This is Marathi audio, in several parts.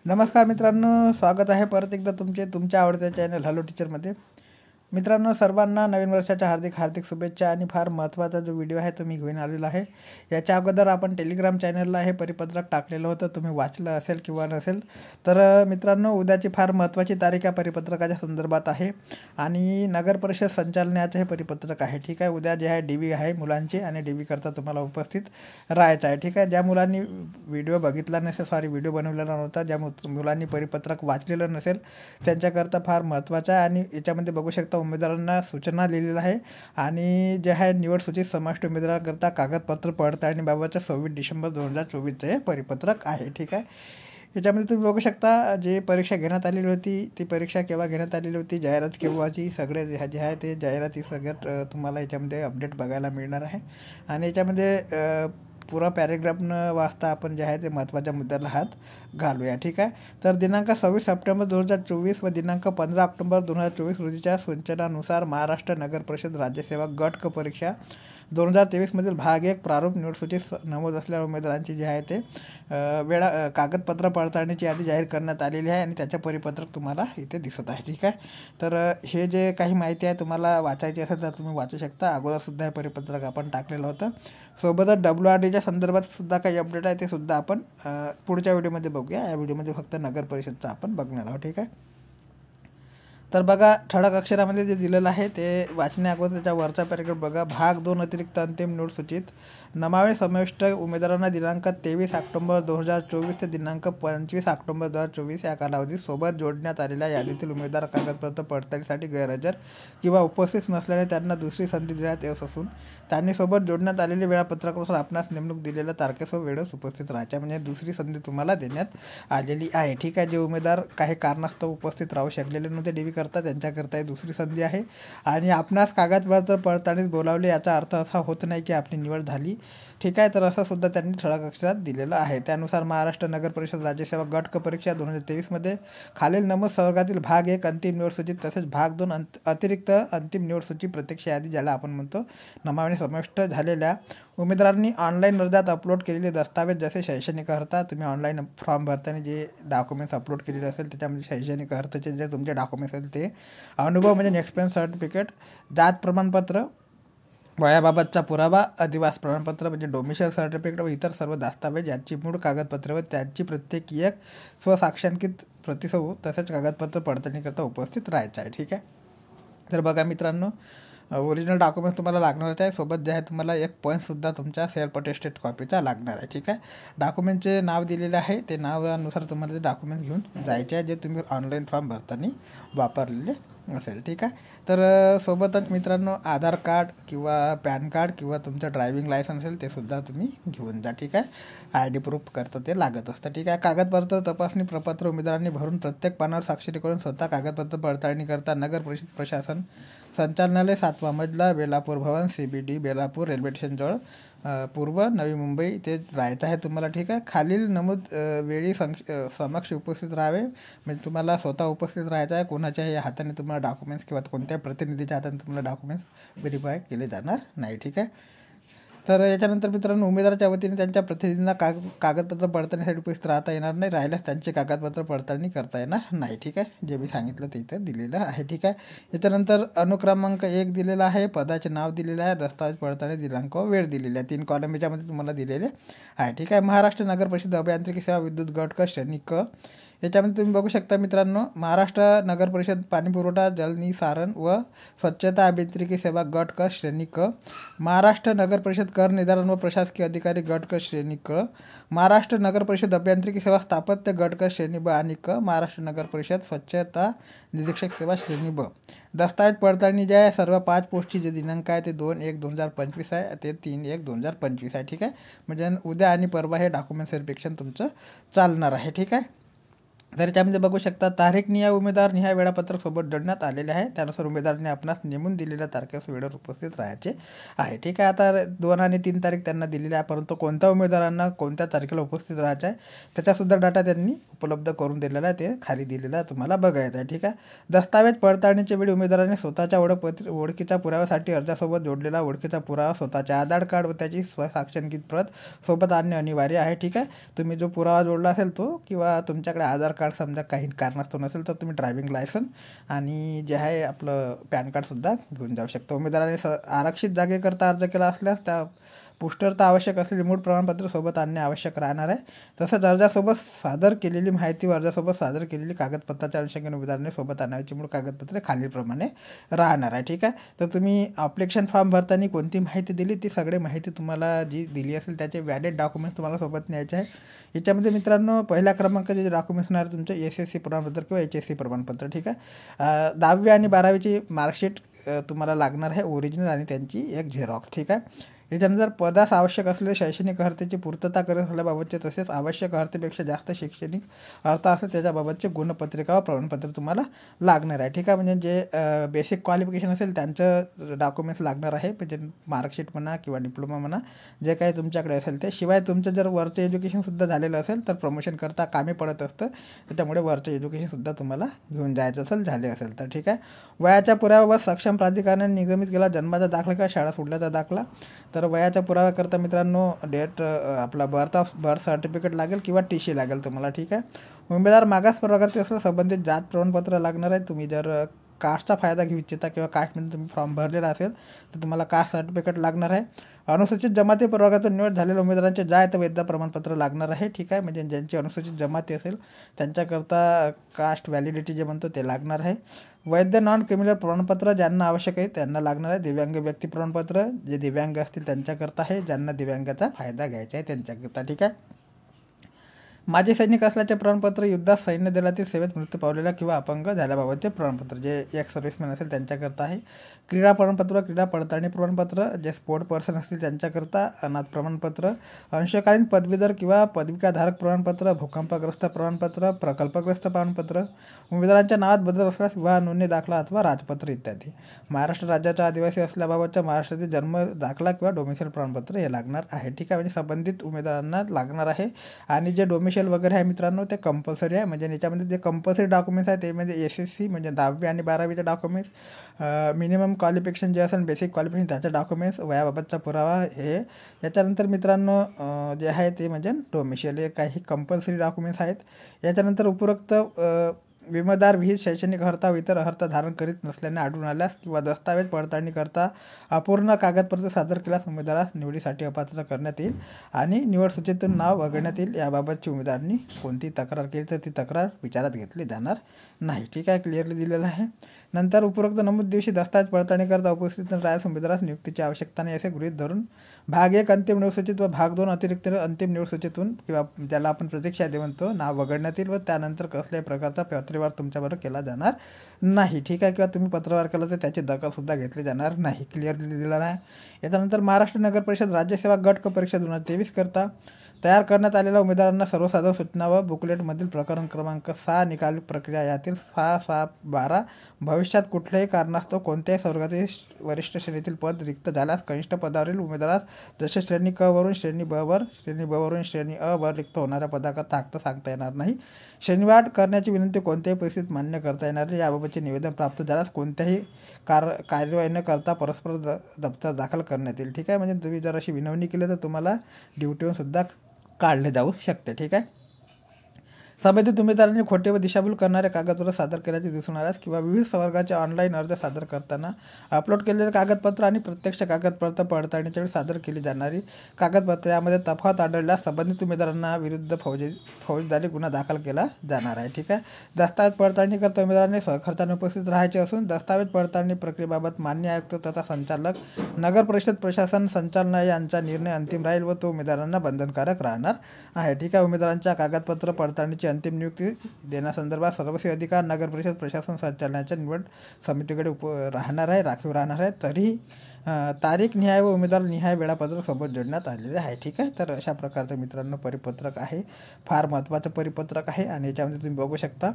नमस्कार मित्रांनो, स्वागत आहे परत एकदा तुमच्या आवडत्या चॅनल हॅलो टीचरमध्ये. मित्रांनो, सर्वांना नवीन वर्षाच्या हार्दिक शुभेच्छा. आणि फार महत्त्वाचा जो व्हिडिओ आहे तो मी घेऊन आलेला आहे. याच्या अगोदर आपण टेलिग्राम चॅनलला हे परिपत्रक टाकलेलं होतं, तुम्ही वाचलं असेल किंवा नसेल तर. मित्रांनो, उद्याची फार महत्त्वाची तारीख या परिपत्रकाच्या संदर्भात आहे आणि नगर परिषद संचालनाचं हे परिपत्रक आहे. ठीक आहे, उद्या जे आहे DV आहे मुलांचे आणि DV करता तुम्हाला उपस्थित राहायचं आहे. ठीक आहे, ज्या मुलांनी व्हिडिओ बघितला नसेल, व्हिडिओ बनवलेला नव्हता, ज्या मुलांनी परिपत्रक वाचलेलं नसेल त्यांच्याकरता फार महत्त्वाचं आहे. आणि याच्यामध्ये बघू शकता उमेदवारांना सूचना लिहिलेल्या आहे आणि जे आहे निवड सूचीत समाविष्ट उमेदवारांकरता कागदपत्र पडताळणीबाबतचं 26 डिसेंबर 2024 हे परिपत्रक आहे. ठीक आहे, याच्यामध्ये तुम्ही बघू शकता जे परीक्षा घेण्यात आलेली होती ती परीक्षा केव्हा घेण्यात आलेली होती, जाहिरात केव्हाची, सगळे जे आहे ते जाहिराती सगळ्यात तुम्हाला याच्यामध्ये अपडेट बघायला मिळणार आहे. आणि याच्यामध्ये पुरा पॅरेग्राफनं वाचता आपण जे आहे ते महत्त्वाच्या मुद्द्याला हात घालूया. ठीक आहे, तर दिनांक 26 सप्टेंबर 2024 व दिनांक 15 ऑक्टोबर 2024 रोजीच्या सूचनानुसार महाराष्ट्र नगर परिषद राज्यसेवा गट क परीक्षा 2023मधील भाग 1 प्रारूप निवड सूचीत नमूद असलेल्या उमेदवारांची जे आहे ते कागदपत्र पडताळणीची यादी जाहीर करण्यात आलेली आहे आणि त्याचं परिपत्रक तुम्हाला इथे दिसत आहे. ठीक आहे, तर हे जे काही माहिती आहे तुम्हाला वाचायची असेल तर तुम्ही वाचू शकता. अगोदरसुद्धा हे परिपत्रक आपण टाकलेलं होतं. सोबतच WRDच्या संदर्भात सुद्धा काही अपडेट आहे ते सुद्धा आपण पुढच्या व्हिडिओमध्ये बघूया. या व्हिडिओमध्ये फक्त नगर परिषदचं आपण बघणार आहोत. ठीक आहे, तर बघा, ठळक अक्षरामध्ये जे दिलेलं आहे ते वाचण्या अगोदर त्याच्या वरचा पॅरेग्राफ बघा. भाग 2 अतिरिक्त अंतिम निवड सूचीत नामावली समाविष्ट उमेदवारांना दिनांक 23 ऑक्टोबर 2024 ते दिनांक 25 ऑक्टोबर 2024 या कालावधीत सोबत जोडण्यात आलेल्या यादीतील उमेदवार कागदपत्र पडताळणीसाठी गैरहजर किंवा उपस्थित नसल्याने त्यांना दुसरी संधी देण्यात येत असून त्यांनी सोबत जोडण्यात आलेल्या वेळापत्रकानुसार आपणास नेमणूक दिलेल्या तारखेसह वेळेस उपस्थित राहायच्या, म्हणजे दुसरी संधी तुम्हाला देण्यात आलेली आहे. ठीक आहे, जे उमेदवार काही कारणास्तव उपस्थित राहू शकलेले नव्हते DV करता त्यांच्याकरता ही दुसरी संधी आहे. आणि आपणास कागदपत्र पडताळणीत बोलावले याचा अर्थ असा होत नाही की आपली निवड झाली. ठीक आहे, तर असं सुद्धा त्यांनी ठळक अक्षरात दिलेलं आहे. त्यानुसार महाराष्ट्र नगर परिषद राज्यसेवा गट क परीक्षा 2023मध्ये खालील नमूद संवर्गातील भाग 1 अंतिम निवड सूचीत तसेच भाग 2 अतिरिक्त अंतिम निवड सूची प्रत्यक्ष यादी ज्याला आपण म्हणतो नामावली समाविष्ट झालेल्या उमेदवारांनी ऑनलाईन अर्जात अपलोड केलेले दस्तावेज जसे शैक्षणिक अर्हता, तुम्ही ऑनलाईन फॉर्म भरताना जे डॉक्युमेंट्स अपलोड केलेले असेल त्याच्यामध्ये शैक्षणिक अर्हतेचे जे तुमचे डॉक्युमेंट्स असतील ते, अनुभव म्हणजे एक्सपिरियन्स सर्टिफिकेट, जात प्रमाणपत्र, वयाबाबतचा पुरावा, अधिवास प्रमाणपत्र म्हणजे डोमिसाईल सर्टिफिकेट व इतर सर्व दस्तावेज यांची मूळ कागदपत्रे व त्यांची प्रत्येकी एक स्वसाक्षांकित प्रतिसह तसेच कागदपत्र पडताळणीकरता उपस्थित राहायचं आहे. ठीक आहे, तर बघा मित्रांनो, ओरिजिनल डॉक्युमेंट्स तुम्हाला लागणारच आहे. सोबत जे आहे तुम्हाला एक पॉईंटसुद्धा तुमच्या सेल्फ अटेस्टेड कॉपीचा लागणार आहे. ठीक आहे, डॉक्युमेंटचे नाव दिलेले आहे ते नावानुसार तुम्हाला ते डॉक्युमेंट्स घेऊन जायचे आहे जे तुम्ही ऑनलाईन फॉर्म भरताना वापरलेले असेल. ठीक आहे, तर सोबतच मित्रांनो आधार कार्ड किंवा पॅन कार्ड किंवा तुमचं ड्रायव्हिंग लायसन्स असेल ते सुद्धा तुम्ही घेऊन जा. ठीक आहे, ID प्रूफ करता ते लागत असतं. ठीक आहे, कागदपत्र तपासणी प्रपत्र उमेदवारांनी भरून प्रत्येक पानावर स्वाक्षरी करून स्वतः कागदपत्र पडताळणी करता नगर परिषद प्रशासन संचालनालय 7वा मजला, बेलापूर भवन, CBD बेलापूर, रेल्वे स्टेशनजवळ, पूर्व नवी मुंबई ते जायचं आहे तुम्हाला. ठीक आहे, खालील नमूद वेळी समक्ष उपस्थित राहावे, म्हणजे तुम्हाला स्वतः उपस्थित राहायचं आहे. कोणाच्याही हाताने तुम्हाला डॉक्युमेंट्स किंवा कोणत्याही प्रतिनिधीच्या हाताने तुम्हाला डॉक्युमेंट्स व्हेरीफाय केले जाणार नाही. ठीक आहे, तर याच्यानंतर मित्रांनो उमेदवाराच्या वतीने त्यांच्या प्रतिनिधींना कागदपत्र पडताळणीसाठी उपस्थित राहता येणार नाही, राहिल्यास त्यांचे कागदपत्र पडताळणी करता येणार नाही. ठीक आहे, जे मी सांगितलं ते इथं दिलेलं आहे. ठीक आहे, याच्यानंतर अनुक्रमांक 1 दिलेला आहे, पदाचे नाव दिलेलं आहे, दस्तावेज पडताळणी दिनांक व वेळ दिलेली आहे. 3 कॉलम याच्यामध्ये तुम्हाला दिलेले आहे. ठीक आहे, महाराष्ट्र नगर परिषद अभियांत्रिकी सेवा विद्युत गट क श्रेणी क, याच्यामध्ये तुम्ही बघू शकता मित्रांनो महाराष्ट्र नगर परिषद पाणीपुरवठा जलनिसारण व स्वच्छता अभियांत्रिकी सेवा गट क श्रेणी क, महाराष्ट्र नगर परिषद कर निर्धारण व प्रशासकीय अधिकारी गट क श्रेणी क, महाराष्ट्र नगर परिषद अभियांत्रिकी सेवा स्थापत्य गट क श्रेणी ब आणि क, महाराष्ट्र नगर परिषद स्वच्छता निरीक्षक सेवा श्रेणी ब. दस्तावेज पडताळणी जे आहे सर्व 5 पोस्टची जे दिनांक आहे ते 2/1/2025 आहे ते 3/1/2025 आहे. ठीक आहे, म्हणजे उद्या आणि परवा हे डॉक्युमेंट व्हेरिफिकेशन तुमचं चालणार आहे. ठीक आहे, तर त्यामध्ये बघू शकता तारीख निहाय उमेदवार निहाय वेळापत्रक सोबत जोडण्यात आलेले आहे. त्यानुसार उमेदवारांनी आपणास नेमून दिलेल्या तारखेस वेळेवर उपस्थित राहायचे आहे. ठीक आहे. आता 2 आणि 3 तारीख त्यांना दिलेली आहे, परंतु कोणत्या उमेदवारांना कोणत्या तारखेला उपस्थित राहायचं आहे त्याचासुद्धा डाटा त्यांनी उपलब्ध करून दिलेला आहे. ते खाली दिलेला तुम्हाला बघायचं आहे. ठीक आहे. दस्तावेज पडताळणीच्या वेळी उमेदवारांनी स्वतःच्या ओळखीच्या पुराव्यासाठी अर्जासोबत जोडलेला ओळखीचा पुरावा, स्वतःचे आधार कार्ड व त्याची स्वसाक्षांकित प्रत सोबत आणणे अनिवार्य आहे. ठीक आहे. तुम्ही जो पुरावा जोडला असेल तो, किंवा तुमच्याकडे आधार कार्ड समजा काही कारणास्तव नसेल तर तुम्ही ड्रायव्हिंग लायसन आणि जे आहे आपलं पॅन कार्डसुद्धा घेऊन जाऊ शकता. उमेदवाराने आरक्षित जागेकरता अर्ज केला असल्यास त्या पुष्टरता आवश्यक असलेले मूळ प्रमाणपत्र सोबत आणणे आवश्यक राहणार आहे. तसंच अर्जासोबत सादर केलेली माहिती व अर्जासोबत सादर केलेली कागदपत्राच्या अनुषंगाने उमेदवाराने सोबत आणायची मूळ कागदपत्रे खालीलप्रमाणे राहणार आहे. ठीक आहे. तर तुम्ही ॲप्लिकेशन फॉर्म भरताना कोणती माहिती दिली ती सगळी माहिती तुम्हाला जी दिली असेल त्याचे व्हॅलिड डॉक्युमेंट्स तुम्हाला सोबत न्यायचे आहे. याच्यामध्ये मित्रांनो पहिल्या क्रमांकाचे जे डॉक्युमेंट्स होणार तुमचे SSC प्रमाणपत्र किंवा HSC प्रमाणपत्र. ठीक आहे. 10वी आणि 12वीची मार्कशीट तुम्हाला लागणार आहे ओरिजिनल आणि त्यांची एक झेरॉक्स. ठीक आहे. याच्यानंतर पदास आवश्यक असलेले शैक्षणिक अर्हतेची पूर्तता करत असल्याबाबतचे तसेच आवश्यक अर्हतेपेक्षा जास्त शैक्षणिक अर्थ असेल त्याच्याबाबतचे गुणपत्रिका व प्रमाणपत्र तुम्हाला लागणार आहे. ठीक आहे. म्हणजे जे बेसिक क्वालिफिकेशन असेल त्यांचं डॉक्युमेंट्स लागणार आहे, म्हणजे मार्कशीट म्हणा किंवा डिप्लोमा म्हणा जे काही तुमच्याकडे असेल ते. शिवाय तुमचं जर वरचं एज्युकेशनसुद्धा झालेलं असेल तर प्रमोशन करता कामी पडत असतं, त्याच्यामुळे वरचं एज्युकेशनसुद्धा तुम्हाला घेऊन जायचं झाले असेल तर. ठीक आहे. वयाच्या पुराव्यावर सक्षम प्राधिकरणाने निगमित केला जन्माचा दाखला किंवा शाळा सोडल्याचा दाखला. तर वयाच्या पुराव्याकरता मित्रांनो डेट आपला बर्थ सर्टिफिकेट लागेल किंवा TC लागेल तुम्हाला. ठीक आहे. उमेदवार मागास प्रवर्गाचे असल्यास संबंधित जात प्रमाणपत्र लागणार आहे. तुम्ही जर कास्टचा फायदा घेऊ इच्छिता किंवा कास्टमध्ये तुम्ही फॉर्म भरलेला असेल तर तुम्हाला कास्ट सर्टिफिकेट लागणार आहे. अनुसूचित जमाती प्रवर्गातून निवड झालेल्या उमेदवारांचे जात वैधता प्रमाणपत्र लागणार आहे. ठीक आहे. म्हणजे ज्यांची अनुसूचित जमाती असेल त्यांच्याकरता कास्ट व्हॅलिडिटी जे म्हणतो ते लागणार आहे. वैध नॉन क्रिमिनल प्रमाणपत्र ज्यांना आवश्यक आहे त्यांना लागणार आहे. दिव्यांग व्यक्ती प्रमाणपत्र जे दिव्यांग असतील त्यांच्याकरता आहे, ज्यांना दिव्यांगाचा फायदा घ्यायचा आहे त्यांच्याकरता. ठीक आहे. माजी सैनिक असल्याचे प्रमाणपत्र, युद्धात सैन्य दलातील सेवेत मृत्यू पावलेला किंवा अपंग झाल्याबाबतचे प्रमाणपत्र जे एक सर्व्हिसमॅन असेल त्यांच्याकरता आहे. क्रीडा प्रमाणपत्र, क्रीडा पडताळणी प्रमाणपत्र, जे स्पोर्ट पर्सन असतील त्यांच्याकरता अनाथ प्रमाणपत्र, अंशकालीन पदवीधर किंवा पदविकाधारक प्रमाणपत्र, भूकंपग्रस्त प्रमाणपत्र, प्रकल्पग्रस्त प्रमाणपत्र, उमेदवारांच्या नावात बदल असल्यास विवाह नोंदणी दाखला अथवा राजपत्र इत्यादी. महाराष्ट्र राज्याचा आदिवासी असल्याबाबतच्या महाराष्ट्रातील जन्म दाखला किंवा डोमिसाईल प्रमाणपत्र हे लागणार आहे. ठीक आहे. म्हणजे संबंधित उमेदवारांना लागणार आहे. आणि जे डोमिसाईल वगैरे आहे मित्रांनो ते कंपल्सरी आहे. म्हणजे याच्यामध्ये जे कंपल्सरी डॉक्युमेंट्स आहे ते म्हणजे SSC म्हणजे 10वी आणि 12वीचे डॉक्युमेंट्स, मिनिमम क्वालिफिकेशन जे असेल बेसिक क्वालिफिकेशन त्याचे डॉक्युमेंट्स, वयाबाबतचा पुरावा हे. याच्यानंतर मित्रांनो जे आहे ते म्हणजे डोमिसाईल हे काही कंपल्सरी डॉक्युमेंट्स आहेत. याच्यानंतर उपरोक्त विमादार विहित शैक्षणिक अर्हता व इतर अर्हता धारण करीत नसल्याने आढळून आल्यास किंवा दस्तावेज पडताळणी करता अपूर्ण कागदपत्र सादर केल्यास उमेदवारास निवडीसाठी अपात्र करण्यात येईल आणि निवड सूचीतून नाव वगळण्यात येईल. याबाबतची उमेदवारांनी कोणती तक्रार केली तर ती तक्रार विचारात घेतली जाणार नाही. ठीक आहे. क्लिअरली दिलेलं आहे. नंतर उपरोक्त नमूद दिवशी दस्तावेज पडताळणी करता उपस्थित राहण्यास उमेदवारास नियुक्तीची आवश्यकता नाही असे गृहीत धरून भाग 1 अंतिम निवडसूचीत व भाग 2 अतिरिक्त अंतिम निवडसूचीतून किंवा ज्याला आपण प्रतीक्षा यादी म्हणतो नाव वगळण्यात येईल व त्यानंतर कसल्याही प्रकारचा पत्रव्यवहार तुमच्याबरोबर केला जाणार नाही. ठीक आहे. किंवा तुम्ही पत्रव्यवहार केला तर त्याची दखलसुद्धा घेतली जाणार नाही. क्लिअरली दिलेला आहे. याच्यानंतर महाराष्ट्र नगर परिषद राज्यसेवा गट परीक्षा 2023 करता तयार करण्यात आलेल्या उमेदवारांना सर्वसाधारण सूचना व बुकलेटमधील प्रकरण क्रमांक 6 निकाल प्रक्रिया यातील 6-6-12 भविष्यात कुठल्याही कारणास्तव कोणत्याही वर्गातील वरिष्ठ श्रेणीतील पद रिक्त झाल्यास कनिष्ठ पदावरील उमेदवारास जसे श्रेणी क वरून श्रेणी ब वर, श्रेणी ब वरून श्रेणी अ वर रिक्त होणाऱ्या पदाकरता हक्क सांगता येणार नाही. श्रेणीवाढ करण्याची विनंती कोणत्याही परिस्थितीत मान्य करता येणार नाही. याबाबतचे निवेदन प्राप्त झाल्यास कोणत्याही कार्यवाही न करता परस्पर दप्तर दाखल करण्यात येईल. ठीक आहे. म्हणजे तुम्ही जर अशी विनवणी केली तर तुम्हाला ड्युटीवरून सुद्धा काढले जाऊ शकते. ठीक आहे. संबंधित उमेदवारांनी खोटे व दिशाभूल करणारे कागदपत्र सादर केल्याचे दिसून आल्यास किंवा विविध वर्गाचे ऑनलाईन अर्ज सादर करताना अपलोड केलेले कागदपत्र आणि प्रत्यक्ष कागदपत्र पडताळणीच्या वेळी सादर केली जाणारी कागदपत्र यामध्ये तफावत आढळल्यास संबंधित उमेदवारांना विरुद्ध फौजदारी गुन्हा दाखल केला जाणार आहे. ठीक आहे. दस्तावेज पडताळणी करता उमेदवारांनी स्वखर्चाने उपस्थित राहायचे असून दस्तावेज पडताळणी प्रक्रियेबाबत मान्य आयुक्त तथा संचालक नगर परिषद प्रशासन संचालनालय यांचा निर्णय अंतिम राहील व तो उमेदवारांना बंधनकारक राहणार आहे. ठीक आहे. उमेदवारांच्या कागदपत्र पडताळणीची अंतिम नियुक्ती देण्यासंदर्भात सर्वस्वी अधिकार नगर परिषद प्रशासन संचालनाच्या निवड समितीकडे राखीव राहणार आहे. तरीही तारीख निहाय व उमेदवार निहाय वेळापत्रक सोबत जोडण्यात आलेले आहे. ठीक आहे, तर अशा प्रकारचं मित्रांनो परिपत्रक आहे. फार महत्त्वाचं परिपत्रक आहे आणि याच्यामध्ये तुम्ही बघू शकता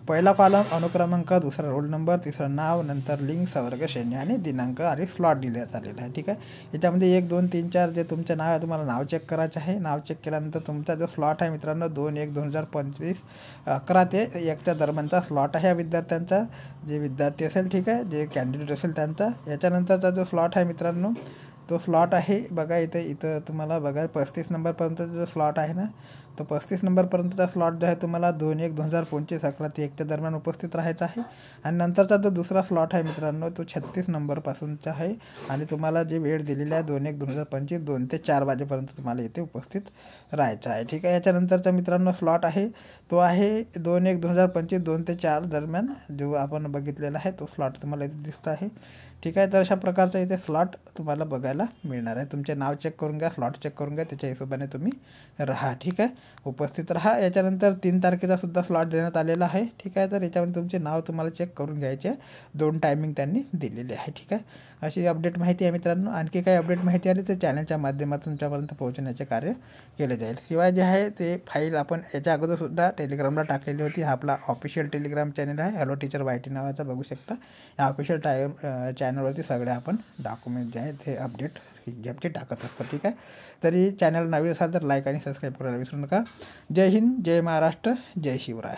पहिला कॉलम अनुक्रमांक, दुसरा रोल नंबर, तिसरं नाव, नंतर लिंग, संवर्ग, श्रेणी आणि दिनांक आणि स्लॉट दिण्यात आलेला आहे. ठीक आहे, याच्यामध्ये 1, 2, 3, 4 जे तुमचं नाव आहे तुम्हाला नाव चेक करायचं आहे. नाव चेक केल्यानंतर तुमचा जो स्लॉट आहे मित्रांनो 2/1/2025 11 ते 1च्या दरम्यानचा स्लॉट आहे या विद्यार्थ्यांचा, जे विद्यार्थी असेल. ठीक आहे, जे कॅन्डिडेट असेल त्यांचा. याच्यानंतरचा जो स्लॉट आहे मित्रांनो तो स्लॉट आहे बघा इथं तुम्हाला बघा 35 नंबरपर्यंतचा जो स्लॉट आहे ना, तो 35 नंबरपर्यंतचा स्लॉट जो आहे तुम्हाला 2/1/2025 11 ते 1च्या दरम्यान उपस्थित राहायचा आहे. आणि नंतरचा जो दुसरा स्लॉट आहे मित्रांनो तो 36 नंबरपासूनचा आहे आणि तुम्हाला जी वेळ दिलेली आहे 2/1/2025 2 ते 4 वाजेपर्यंत तुम्हाला इथे उपस्थित राहायचं आहे. ठीक आहे, याच्यानंतरचा मित्रांनो स्लॉट आहे तो आहे 2/1/2025 2 ते 4 दरम्यान जो आपण बघितलेला आहे तो स्लॉट तुम्हाला इथे दिसत आहे. ठीक आहे, तर अशा प्रकारचा इथे स्लॉट तुम्हाला बघायला मिळणार आहे. तुमचे नाव चेक करून घ्या, स्लॉट चेक करून घ्या, त्याच्या हिशोबाने तुम्ही राहा. ठीक आहे, उपस्थित राहा. याच्यानंतर 3 तारखेचा सुद्धा स्लॉट देण्यात आलेला आहे. ठीक आहे, तर याच्यामध्ये तुमचे नाव तुम्हाला चेक करून घ्यायचे. 2 टायमिंग त्यांनी दिलेले आहे. ठीक आहे, अशी अपडेट माहिती आहे मित्रांनो. आणखी काही अपडेट माहिती आली तर चॅनलच्या माध्यमातून तुमच्यापर्यंत पोहोचण्याचे कार्य केले जाईल. शिवाय जे आहे ते फाईल आपण याच्या अगोदरसुद्धा टेलिग्रामला टाकलेली होती. हा आपला ऑफिशियल टेलिग्राम चॅनल आहे, हॅलो टीचर YT नावाचा, बघू शकता. या ऑफिशियल चॅनलवरती सगळे आपण डॉक्युमेंट जे आहेत हे अपडेट एक्झामचे टाकत असतो. ठीक आहे, तरी चॅनल नवीन असाल तर लाईक आणि सबस्क्राईब करायला विसरू नका. जय हिंद, जय महाराष्ट्र, जय शिवराय.